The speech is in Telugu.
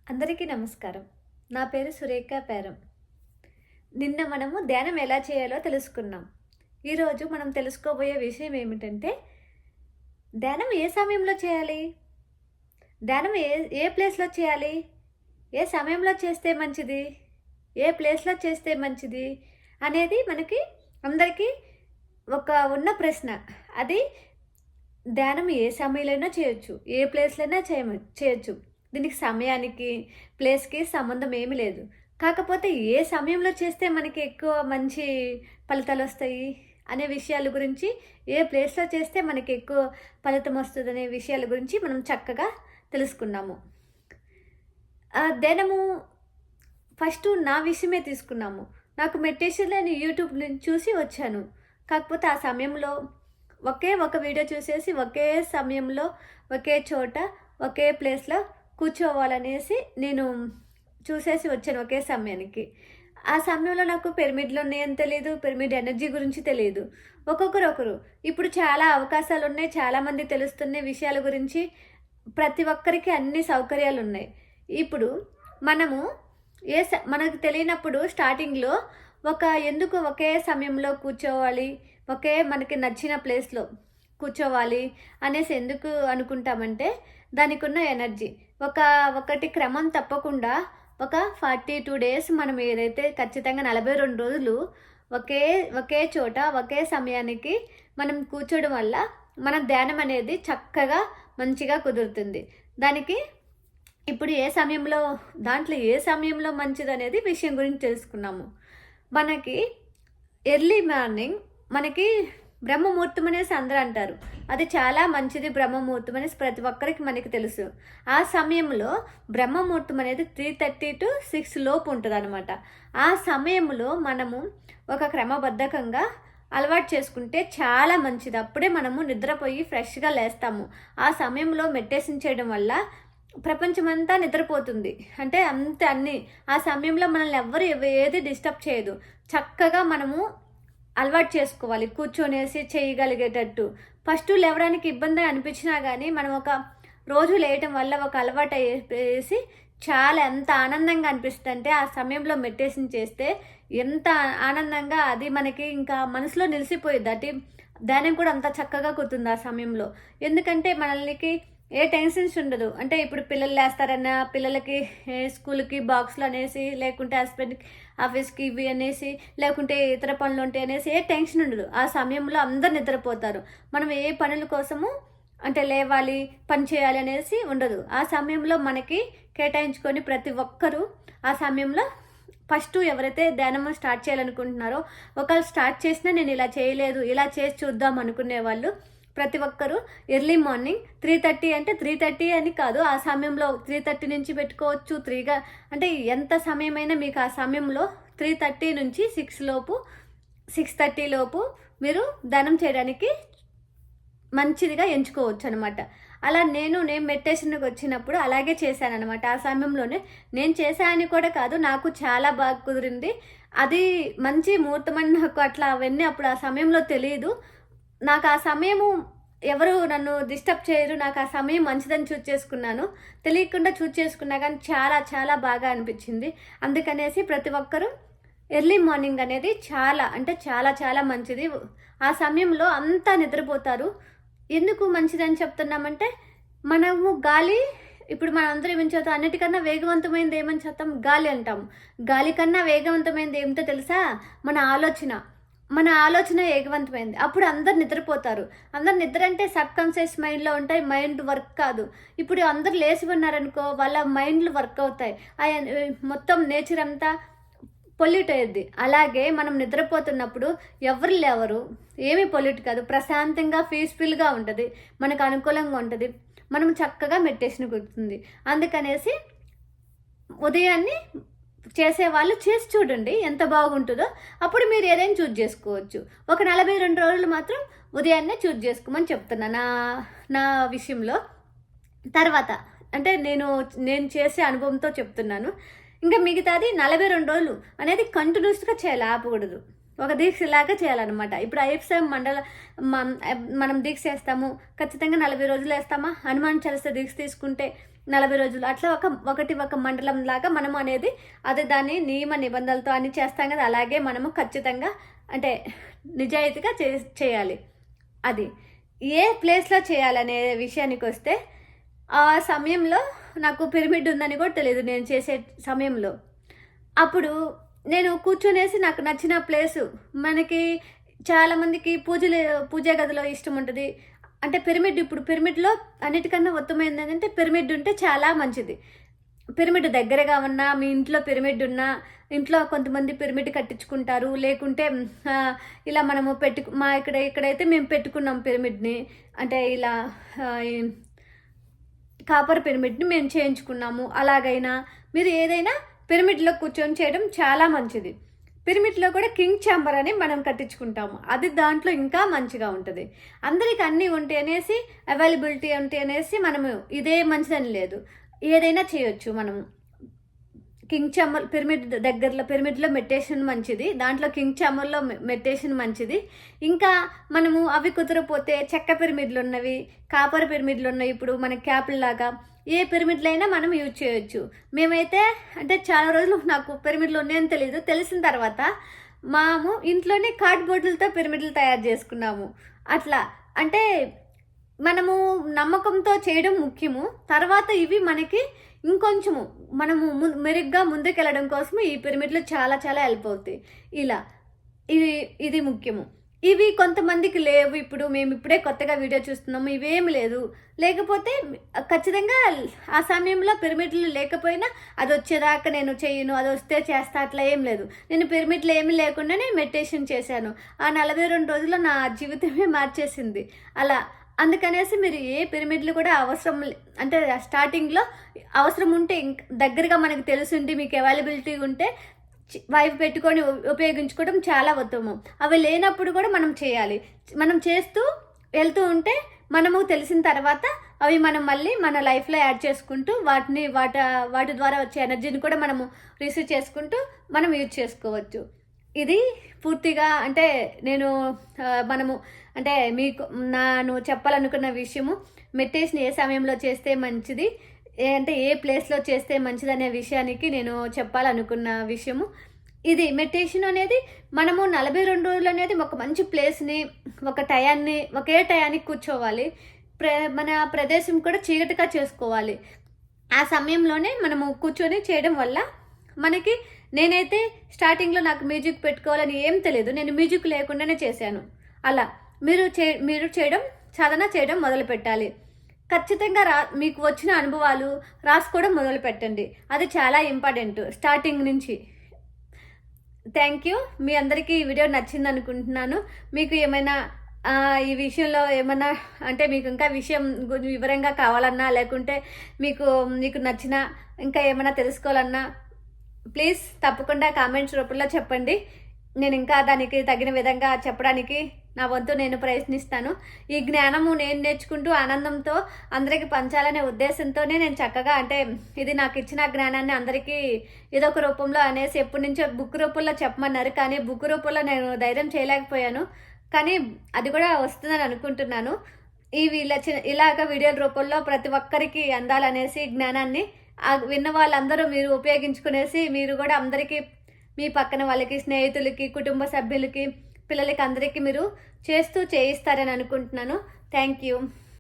అందరికీ నమస్కారం. నా పేరు సురేఖ పేరం. నిన్న మనము ధ్యానం ఎలా చేయాలో తెలుసుకున్నాం. ఈరోజు మనం తెలుసుకోబోయే విషయం ఏమిటంటే, ధ్యానం ఏ సమయంలో చేయాలి? ధ్యానం ఏ ఏ ప్లేస్‌లో చేయాలి? ఏ సమయంలో చేస్తే మంచిది? ఏ ప్లేస్‌లో చేస్తే మంచిది? అనేది మనకి అందరికీ ఒక ఉన్న ప్రశ్న. అది ధ్యానం ఏ సమయంలోనైనా చేయొచ్చు. ఏ ప్లేస్‌లో అయినా చేయొచ్చు. దీనికి సమయానికి, ప్లేస్‌కి సంబంధం ఏమీ లేదు. కాకపోతే ఏ సమయంలో చేస్తే మనకి ఎక్కువ మంచి ఫలితాలొస్తాయి అనే విషయాల గురించి, ఏ ప్లేస్‌లో చేస్తే మనకి ఎక్కువ ఫలితం వస్తదనే విషయాల గురించి మనం చక్కగా తెలుసుకున్నాము. ధ్యానము ఫస్టు నా విషయమే తీసుకున్నాము. నాకు మెడిటేషన్ నేను యూట్యూబ్ నుంచి చూసి వచ్చాను. కాకపోతే ఆ సమయంలో ఒక వీడియో చూసేసి ఒకే సమయంలో, ఒకే చోట, ఒకే ప్లేస్‌లో కూర్చోవాలనేసి నేను చూసేసి వచ్చాను ఒకే సమయానికి. ఆ సమయంలో నాకు పిరమిడ్‌లు ఉన్నాయని తెలీదు. పిరమిడ్ ఎనర్జీ గురించి తెలీదు. ఒకరు. ఇప్పుడు చాలా అవకాశాలున్నాయి. చాలామంది తెలుస్తున్న విషయాల గురించి ప్రతి ఒక్కరికి అన్ని సౌకర్యాలున్నాయి. ఇప్పుడు మనము మనకు తెలియనప్పుడు స్టార్టింగ్‌లో ఎందుకు ఒకే సమయంలో కూర్చోవాలి, మనకి నచ్చిన ప్లేస్‌లో కూర్చోవాలి అనేసి ఎందుకు అనుకుంటామంటే, దానికున్న ఎనర్జీ. ఒకటి క్రమం తప్పకుండా ఒక 42 డేస్ మనం ఏదైతే ఖచ్చితంగా 42 రోజులు ఒకే చోట, ఒకే సమయానికి మనం కూర్చోవడం వల్ల మన ధ్యానం అనేది చక్కగా, మంచిగా కుదురుతుంది. దానికి ఇప్పుడు దాంట్లో ఏ సమయంలో మంచిదనేది విషయం గురించి తెలుసుకున్నాము. మనకి ఎర్లీ మార్నింగ్ మనకి బ్రహ్మముహూర్తం అనేసి అందరూ అంటారు. అది చాలా మంచిది బ్రహ్మముహూర్తం అనేసి ప్రతి ఒక్కరికి మనకి తెలుసు. ఆ సమయంలో బ్రహ్మముహూర్తం అనేది 3:30 to 6 లోపు ఉంటదనమాట. ఆ సమయంలో మనము ఒక క్రమబద్ధకంగా అలవాటు చేసుకుంటే చాలా మంచిది. అప్పుడే మనము నిద్రపోయి ఫ్రెష్‌గా లేస్తాము. ఆ సమయంలో మెడిటేషన్ చేయడం వల్ల ప్రపంచమంతా నిద్రపోతుంది. అంటే అన్నీ ఆ సమయంలో మనల్ని ఎవ్వరు ఏది డిస్టర్బ్ చేయదు. చక్కగా మనము అలవాటు చేసుకోవాలి. కూర్చొనేసి చేయగలిగేటట్టు. ఫస్టు లేవడానికి ఇబ్బంది అనిపించినా గానీ, మనం ఒక రోజు లేయటం వల్ల ఒక అలవాటు అయ్యేసి చాలా ఎంత ఆనందంగా అనిపిస్తదంటే, ఆ సమయంలో మెడిటేషన్ చేస్తే ఎంత ఆనందంగా అది మనకి ఇంకా మనసులో నిలిసిపోయిద్ది. ధ్యానం కూడా అంత చక్కగా కుదురుతుంది ఆ సమయంలో. ఎందుకంటే మనల్నికి ఏ టెన్షన్స్ ఉండదు. అంటే ఇప్పుడు పిల్లలు లేస్తారన్నా, పిల్లలకి స్కూల్‌కి బాక్స్‌లు అనేసి, లేకుంటే హస్బెండ్‌కి ఆఫీస్‌కి ఇవి అనేసి, లేకుంటే ఇతర పనులుంటాయి అనేసి ఏ టెన్షన్ ఉండదు. ఆ సమయంలో అందరూ నిద్రపోతారు. మనం ఏ పనుల కోసము అంటే లేవాలి, పని చేయాలి అనేసి ఉండదు. ఆ సమయంలో మనకి కేటాయించుకొని ప్రతి ఒక్కరూ ఆ సమయంలో ఫస్టు ఎవరైతే ధ్యానం స్టార్ట్ చేయాలనుకుంటున్నారో, ఒకవేళ స్టార్ట్ చేసినా నేను ఇలా చేయలేదు, ఇలా చేసి చూద్దాం అనుకునే వాళ్ళు ప్రతి ఒక్కరూ ఎర్లీ మార్నింగ్ 3:30 అంటే 3:30 అని కాదు. ఆ సమయంలో 3:30 నుంచి పెట్టుకోవచ్చు. అంటే ఎంత సమయమైనా మీకు ఆ సమయంలో 3:30 నుంచి 6:30 లోపు మీరు ధ్యానం చేయడానికి మంచిదిగా ఎంచుకోవచ్చనమాట. అలా నేను మెడిటేషన్‌కి వచ్చినప్పుడు అలాగే చేశాననమాట. ఆ సమయంలోనే నేను చేశానని కూడా కాదు. నాకు చాలా బాగా కుదిరింది. అది మంచి ముహూర్తమని నాకు అట్లా అవన్నీ అప్పుడు ఆ సమయంలో తెలీదు. నాకు ఆ సమయము ఎవరు నన్ను డిస్టర్బ్ చేయరు. నాకు ఆ సమయం మంచిదని చూజ్ చేసుకున్నాను. తెలియకుండా చూజ్ చేసుకున్నా కానీ చాలా చాలా బాగా అనిపించింది. అందుకనేసి ప్రతి ఒక్కరూ ఎర్లీ మార్నింగ్ అనేది చాలా అంటే చాలా చాలా మంచిది. ఆ సమయంలో అంతా నిద్రపోతారు. ఎందుకు మంచిదని చెప్తున్నామంటే, మనము గాలి ఇప్పుడు మనందరం ఏమని చెప్తాం, అన్నిటికన్నా వేగవంతమైనది ఏమని చెప్తాం? గాలి అంటాము. గాలి కన్నా వేగవంతమైనది ఏమిటో తెలుసా? మన ఆలోచన. మన ఆలోచన వేగవంతమైంది. అప్పుడు అందరూ నిద్రపోతారు. అందరు నిద్ర అంటే సబ్‌కాన్షియస్ మైండ్‌లో ఉంటాయి. మైండ్ వర్క్ కాదు. ఇప్పుడు అందరూ లేచి ఉన్నారనుకో, వాళ్ళ మైండ్‌లు వర్క్ అవుతాయి. మొత్తం నేచర్ అంతా పొల్యూట్ అయ్యిద్ది. అలాగే మనం నిద్రపోతున్నప్పుడు ఎవరు లేవరు. ఏమీ పొల్యూట్ కాదు. ప్రశాంతంగా పీస్‌ఫుల్‌గా ఉంటది. మనకు అనుకూలంగా ఉంటది. మనం చక్కగా మెడిటేషన్ కుదురుతుంది. అందుకనేసి ఉదయాన్నే చేసేవాళ్ళు చేసి చూడండి ఎంత బాగుంటుందో. అప్పుడు మీరు ఏదైనా చూజ్ చేసుకోవచ్చు. ఒక 42 రోజులు మాత్రం ఉదయాన్నే చూజ్ చేసుకోమని చెప్తున్నా నా విషయంలో. తర్వాత అంటే నేను చేసే అనుభవంతో చెప్తున్నాను. ఇంకా మిగతాది 42 రోజులు అనేది కంటిన్యూస్‌గా చేయాలి, ఆపకూడదు. ఒక దీక్షలాగా చేయాలనమాట. ఇప్పుడు అయ్యప్ప మండల మనం దీక్ష చేస్తాము. ఖచ్చితంగా 40 రోజులు వేస్తామా? హనుమాన్ చాలీసా దీక్ష తీసుకుంటే 40 రోజులు అట్లా ఒక మండలం లాగా మనం అనేది అదే దాన్ని నియమ నిబంధనలతో అన్ని చేస్తాం కదా, అలాగే మనము ఖచ్చితంగా అంటే నిజాయితీగా చేయాలి. అది ఏ ప్లేస్లో చేయాలనే విషయానికి వస్తే ఆ సమయంలో నాకు పిరమిడ్ ఉందని కూడా తెలియదు నేను చేసే సమయంలో. అప్పుడు నేను కూర్చొనేసి నాకు నచ్చిన ప్లేసు మనకి చాలామందికి పూజా గదిలో ఇష్టం ఉంటుంది. అంటే ఇప్పుడు పిరమిడ్‌లో అన్నిటికన్నా ఉత్తమమైనది ఏంటంటే పిరమిడ్ ఉంటే చాలా మంచిది. పిరమిడ్ దగ్గరగా ఉన్నా, మీ ఇంట్లో పిరమిడ్ ఉన్నా, ఇంట్లో కొంతమంది పిరమిడ్ కట్టించుకుంటారు. లేకుంటే ఇలా మనము ఇక్కడైతే మేము పెట్టుకున్నాం పిరమిడ్‌ని. అంటే ఇలా కాపర్ పిరమిడ్‌ని మేము చేయించుకున్నాము. అలాగైనా మీరు ఏదైనా పిరమిడ్‌లో కూర్చొని చేయడం చాలా మంచిది. పిరమిడ్లో కూడా కింగ్ ఛాంబర్ అని మనం కట్టించుకుంటాము. అది దాంట్లో ఇంకా మంచిగా ఉంటుంది. అందరికి అన్నీ ఉంటాయి అనేసి అవైలబిలిటీ ఉంటాయి అనేసి మనము ఇదే మంచిదని లేదు, ఏదైనా చేయొచ్చు మనము. కింగ్ ఛాంబర్ పిరమిడ్లో మెడిటేషన్ మంచిది, దాంట్లో కింగ్ ఛాంబర్లో మెడిటేషన్ మంచిది. ఇంకా మనము అవి కుదరపోతే చెక్క పిరమిడ్లు ఉన్నవి, కాపర్ పిరమిడ్లు ఉన్నాయి. ఇప్పుడు మన క్యాప్ల లాగా ఏ పిరమిడ్లు అయినా మనం యూజ్ చేయొచ్చు. మేమైతే అంటే చాలా రోజులు నాకు పిరమిడ్లు ఉన్నాయని తెలియదు, తెలిసిన తర్వాత మేము ఇంట్లోనే కార్డ్బోర్డులతో పిరమిడ్లు తయారు చేసుకున్నాము. అట్లా అంటే మనము నమ్మకంతో చేయడం ముఖ్యము. తర్వాత ఇవి మనకి ఇంకొంచెము మనము మెరుగ్గా ముందుకెళ్ళడం కోసం ఈ పిరమిడ్లు చాలా చాలా హెల్ప్ అవుతాయి. ఇలా ఇది ముఖ్యము. ఇవి కొంతమందికి లేవు. ఇప్పుడు మేము ఇప్పుడే కొత్తగా వీడియో చూస్తున్నాము, ఇవేమి లేదు. లేకపోతే ఖచ్చితంగా ఆ సమయంలో పిరమిడ్లు లేకపోయినా అది వచ్చేదాకా నేను చేయను, అది వస్తే చేస్తా, అట్లా ఏం లేదు. నేను పిరమిడ్లు ఏమీ లేకుండానే మెడిటేషన్ చేశాను. ఆ 42 రోజుల్లో నా జీవితమే మార్చేసింది అలా. అందుకనేసి మీరు ఏ పిరమిడ్లు కూడా అవసరం అంటే స్టార్టింగ్లో అవసరం ఉంటే దగ్గరగా మనకు తెలుసుండి మీకు అవైలబిలిటీ ఉంటే వైఫ్ పెట్టుకొని ఉపయోగించుకోవడం చాలా ఉత్తమం. అవి లేనప్పుడు కూడా మనం చేయాలి. మనం చేస్తూ వెళ్తూ ఉంటే మనము తెలిసిన తర్వాత అవి మనం మళ్ళీ మన లైఫ్లో యాడ్ చేసుకుంటూ వాటి ద్వారా వచ్చే ఎనర్జీని కూడా మనము రిసీవ్ చేసుకుంటూ మనం యూజ్ చేసుకోవచ్చు. ఇది పూర్తిగా అంటే మనము అంటే నేను చెప్పాలనుకున్న విషయము మెడిటేషన్ ఏ సమయంలో చేస్తే మంచిది, అంటే ఏ ప్లేస్లో చేస్తే మంచిది అనే విషయానికి నేను చెప్పాలనుకున్న విషయము ఇది. మెడిటేషన్ అనేది మనము 42 రోజులు అనేది ఒక మంచి ప్లేస్ని ఒకే టయానికి కూర్చోవాలి. మన ప్రదేశం కూడా చీకటిగా చేసుకోవాలి. ఆ సమయంలోనే మనము కూర్చొని చేయడం వల్ల మనకి నేనైతే స్టార్టింగ్లో నాకు మ్యూజిక్ పెట్టుకోవాలని ఏం తెలియదు, నేను మ్యూజిక్ లేకుండానే చేశాను. అలా మీరు సాధన చేయడం మొదలు పెట్టాలి. ఖచ్చితంగా మీకు వచ్చిన అనుభవాలు రాసుకోవడం మొదలు పెట్టండి. అది చాలా ఇంపార్టెంట్ స్టార్టింగ్ నుంచి. Thank you. మీ అందరికీ ఈ వీడియో నచ్చింది అనుకుంటున్నాను. మీకు ఏమైనా ఈ విషయంలో ఏమన్నా అంటే మీకు ఇంకా విషయం వివరంగా కావాలన్నా, లేకుంటే మీకు నచ్చిన ఇంకా ఏమైనా తెలుసుకోవాలన్నా ప్లీజ్ తప్పకుండా కామెంట్స్ రూపంలో చెప్పండి. నేను ఇంకా దానికి తగిన విధంగా చెప్పడానికి నా వంతు నేను ప్రయత్నిస్తాను. ఈ జ్ఞానము నేను నేర్చుకుంటూ ఆనందంతో అందరికీ పంచాలనే ఉద్దేశంతోనే నేను చక్కగా అంటే ఇది నాకు ఇచ్చిన జ్ఞానాన్ని అందరికీ ఏదో ఒక రూపంలో అనేసి ఎప్పటి నుంచో బుక్ రూపంలో చెప్పమన్నారు, కానీ బుక్ రూపంలో నేను ధైర్యం చేయలేకపోయాను. కానీ అది కూడా వస్తుందని అనుకుంటున్నాను. ఇలాగ వీడియోల రూపంలో ప్రతి ఒక్కరికి అందాలనేసి జ్ఞానాన్ని విన్న వాళ్ళందరూ మీరు ఉపయోగించుకునేసి మీరు కూడా అందరికీ మీ పక్కన వాళ్ళకి, స్నేహితులకి, కుటుంబ సభ్యులకి, పిల్లలకి అందరికీ మీరు చేయిస్తారని అనుకుంటున్నాను. Thank you.